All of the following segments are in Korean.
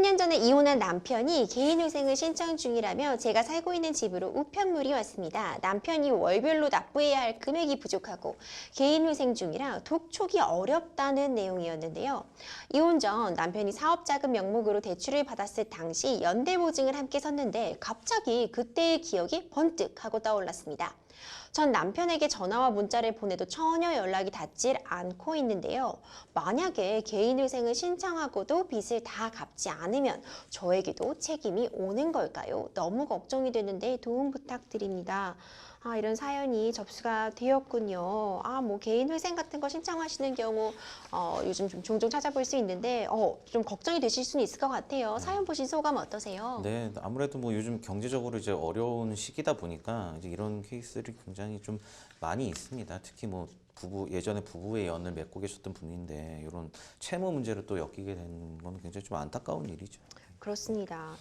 3년 전에 이혼한 남편이 개인회생을 신청 중이라며 제가 살고 있는 집으로 우편물이 왔습니다. 남편이 월별로 납부해야 할 금액이 부족하고 개인회생 중이라 독촉이 어렵다는 내용이었는데요. 이혼 전 남편이 사업자금 명목으로 대출을 받았을 당시 연대보증을 함께 섰는데 갑자기 그때의 기억이 번뜩 하고 떠올랐습니다. 전 남편에게 전화와 문자를 보내도 전혀 연락이 닿질 않고 있는데요. 만약에 개인회생을 신청하고도 빚을 다 갚지 않으면 저에게도 책임이 오는 걸까요? 너무 걱정이 되는데 도움 부탁드립니다. 이런 사연이 접수가 되었군요. 뭐 개인회생 같은 거 신청하시는 경우 요즘 좀 종종 찾아볼 수 있는데 좀 걱정이 되실 수는 있을 것 같아요. 사연 보신 소감 어떠세요? 네, 아무래도 뭐 요즘 경제적으로 이제 어려운 시기다 보니까 이제 이런 케이스들이 굉장히 좀 많이 있습니다. 특히 뭐 예전에 부부의 연을 맺고 계셨던 분인데 이런 채무 문제로 또 엮이게 된 건 굉장히 좀 안타까운 일이죠. 그렇습니다.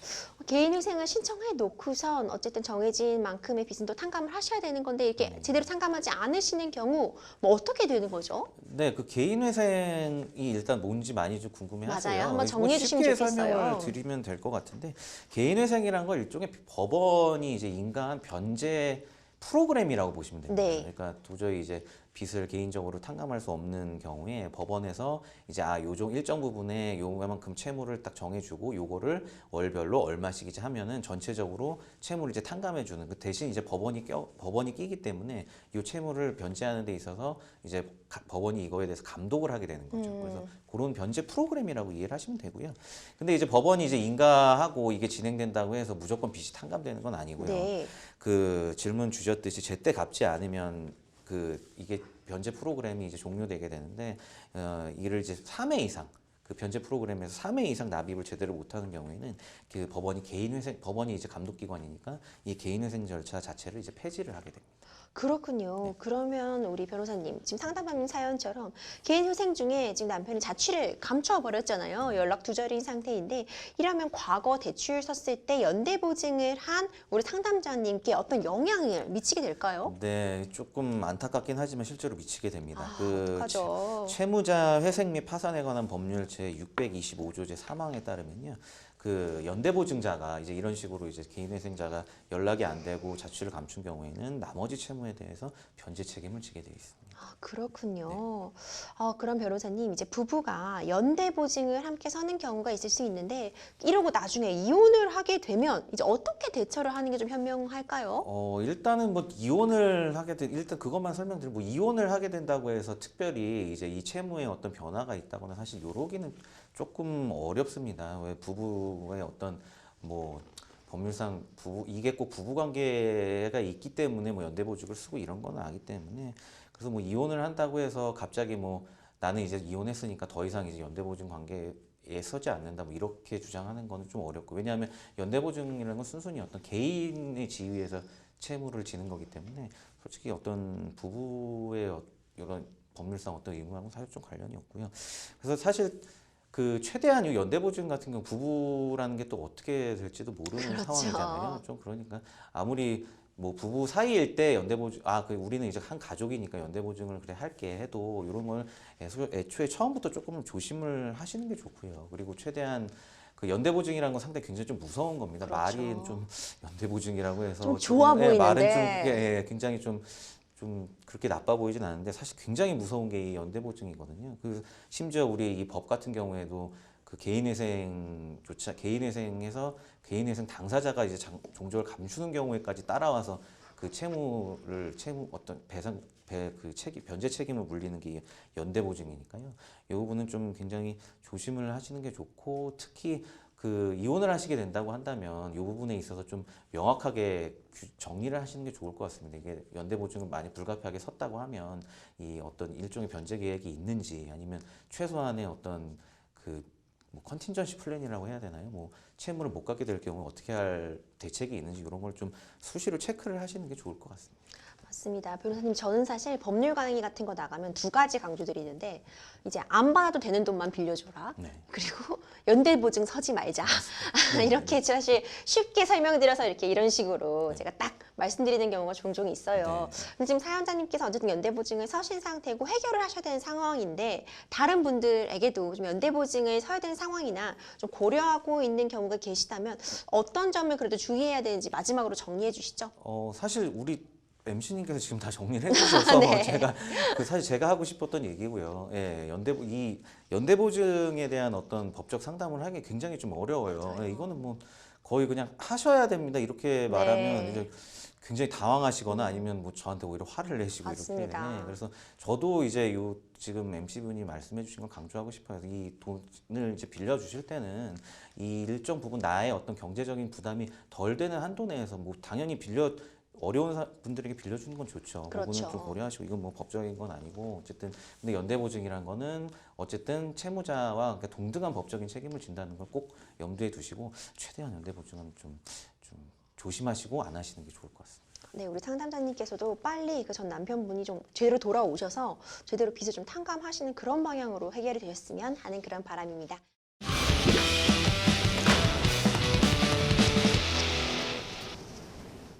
개인회생을 신청해 놓고선 어쨌든 정해진 만큼의 빚은 또 탕감을 하셔야 되는 건데 이렇게 제대로 탕감하지 않으시는 경우 뭐 어떻게 되는 거죠? 네, 그 개인회생이 일단 뭔지 많이 좀 궁금해하세요. 맞아요. 한번 정리해 주시면 쉽게 좋겠어요. 설명을 드리면 될 것 같은데 개인회생이란 건 일종의 법원이 이제 인가한 변제 프로그램이라고 보시면 됩니다. 네. 그러니까 도저히 이제 빚을 개인적으로 탕감할 수 없는 경우에 법원에서 이제 요정 일정 부분에 요만큼 채무를 딱 정해주고 요거를 월별로 얼마씩 이제 하면은 전체적으로 채무를 이제 탕감해 주는 그 대신 이제 법원이 끼기 때문에 요 채무를 변제하는 데 있어서 이제 법원이 이거에 대해서 감독을 하게 되는 거죠. 그래서 그런 변제 프로그램이라고 이해를 하시면 되고요. 근데 이제 법원이 이제 인가하고 이게 진행된다고 해서 무조건 빚이 탕감되는 건 아니고요. 네. 그 질문 주셨듯이 제때 갚지 않으면 이게 변제 프로그램이 이제 종료되게 되는데 이를 이제 3회 이상 그 변제 프로그램에서 3회 이상 납입을 제대로 못하는 경우에는 그 법원이 이제 감독기관이니까 이 개인회생 절차 자체를 이제 폐지를 하게 됩니다. 그렇군요. 그러면 우리 변호사님, 지금 상담받는 사연처럼 개인회생 중에 지금 남편이 자취를 감춰버렸잖아요. 연락 두절인 상태인데 이러면 과거 대출 섰을 때 연대보증을 한 우리 상담자님께 어떤 영향을 미치게 될까요? 네, 조금 안타깝긴 하지만 실제로 미치게 됩니다. 어떡하죠? 채무자 회생 및 파산에 관한 법률 제 625조 제 3항에 따르면요. 그 연대보증자가 이제 이런 식으로 이제 개인회생자가 연락이 안 되고 자취를 감춘 경우에는 나머지 채무에 대해서 변제 책임을 지게 돼 있습니다. 그렇군요. 그럼 변호사님, 이제 부부가 연대보증을 함께 서는 경우가 있을 수 있는데 이러고 나중에 이혼을 하게 되면 이제 어떻게 대처를 하는 게 좀 현명할까요? 일단은 뭐 이혼을 하게 된 일단 그것만 설명드리면 뭐 이혼을 하게 된다고 해서 특별히 이제 이 채무에 어떤 변화가 있다거나 사실 요러기는 조금 어렵습니다. 왜 부부의 어떤 뭐 법률상 이게 꼭 부부 관계가 있기 때문에 뭐 연대보증을 쓰고 이런 건 아니기 때문에 그래서 뭐 이혼을 한다고 해서 갑자기 뭐 나는 이제 이혼했으니까 더 이상 이제 연대보증 관계에 서지 않는다 뭐 이렇게 주장하는 거는 좀 어렵고 왜냐하면 연대보증이라는 건 순순히 어떤 개인의 지위에서 채무를 지는 거기 때문에 솔직히 어떤 부부의 이런 법률상 어떤 의무하고는 사실 좀 관련이 없고요. 그래서 사실 그 최대한 이 연대보증 같은 경우 부부라는 게 또 어떻게 될지도 모르는 그렇죠. 상황이잖아요. 좀 그러니까 아무리 뭐 부부 사이일 때 연대보증 우리는 이제 한 가족이니까 연대보증을 그래 할게 해도 이런 걸 애초에 처음부터 조금 조심을 하시는 게 좋고요. 그리고 최대한 그 연대보증이라는 건 상당히 굉장히 좀 무서운 겁니다. 그렇죠. 말이 좀 연대보증이라고 해서 좀 좋아 말은 좀 보이는데. 굉장히 좀 그렇게 나빠 보이진 않은데 사실 굉장히 무서운 게 이 연대보증이거든요. 심지어 우리 이 법 같은 경우에도 그 개인회생에서 개인회생 당사자가 이제 종족을 감추는 경우에까지 따라와서 그 채무 어떤 변제 책임을 물리는 게 연대보증이니까요. 이 부분은 좀 굉장히 조심을 하시는 게 좋고 특히 그 이혼을 하시게 된다고 한다면 이 부분에 있어서 좀 명확하게 정리를 하시는 게 좋을 것 같습니다. 이게 연대보증을 많이 불가피하게 섰다고 하면 이 어떤 일종의 변제 계획이 있는지 아니면 최소한의 어떤 뭐 컨틴전시 플랜이라고 해야 되나요? 뭐 채무를 못 갚게 될 경우 어떻게 할 대책이 있는지 이런 걸 좀 수시로 체크를 하시는 게 좋을 것 같습니다. 맞습니다. 변호사님, 저는 사실 법률 강의 같은 거 나가면 두 가지 강조드리는데 이제 안 받아도 되는 돈만 빌려줘라. 네. 그리고 연대보증 서지 말자. 이렇게 사실 쉽게 설명드려서 이렇게 이런 식으로 제가 딱 말씀드리는 경우가 종종 있어요. 네. 근데 지금 사연자님께서 어쨌든 연대보증을 서신 상태고 해결을 하셔야 되는 상황인데 다른 분들에게도 좀 연대보증을 서야 되는 상황이나 좀 고려하고 있는 경우가 계시다면 어떤 점을 그래도 주의해야 되는지 마지막으로 정리해 주시죠. 사실 우리 MC님께서 지금 다 정리를 해주셔서 네. 제가 사실 제가 하고 싶었던 얘기고요. 예, 이 연대보증에 대한 어떤 법적 상담을 하기 굉장히 좀 어려워요. 맞아요. 예, 이거는 뭐 거의 그냥 하셔야 됩니다. 이렇게 말하면 이제 굉장히 당황하시거나 아니면 뭐 저한테 오히려 화를 내시고 맞습니다. 이렇게. 네, 그래서 저도 이제 요 지금 MC분이 말씀해주신 걸 강조하고 싶어요. 이 돈을 이제 빌려주실 때는 이 일정 부분 나의 어떤 경제적인 부담이 덜 되는 한도 내에서 뭐 당연히 어려운 분들에게 빌려주는 건 좋죠. 그렇죠. 그거는 좀 고려하시고 이건 뭐 법적인 건 아니고 어쨌든 근데 연대보증이란 거는 어쨌든 채무자와 그러니까 동등한 법적인 책임을 진다는 걸 꼭 염두에 두시고 최대한 연대보증은 좀 조심하시고 안 하시는 게 좋을 것 같습니다. 네, 우리 상담자님께서도 빨리 그 전 남편분이 좀 제대로 돌아오셔서 제대로 빚을 좀 탕감하시는 그런 방향으로 해결이 되셨으면 하는 그런 바람입니다.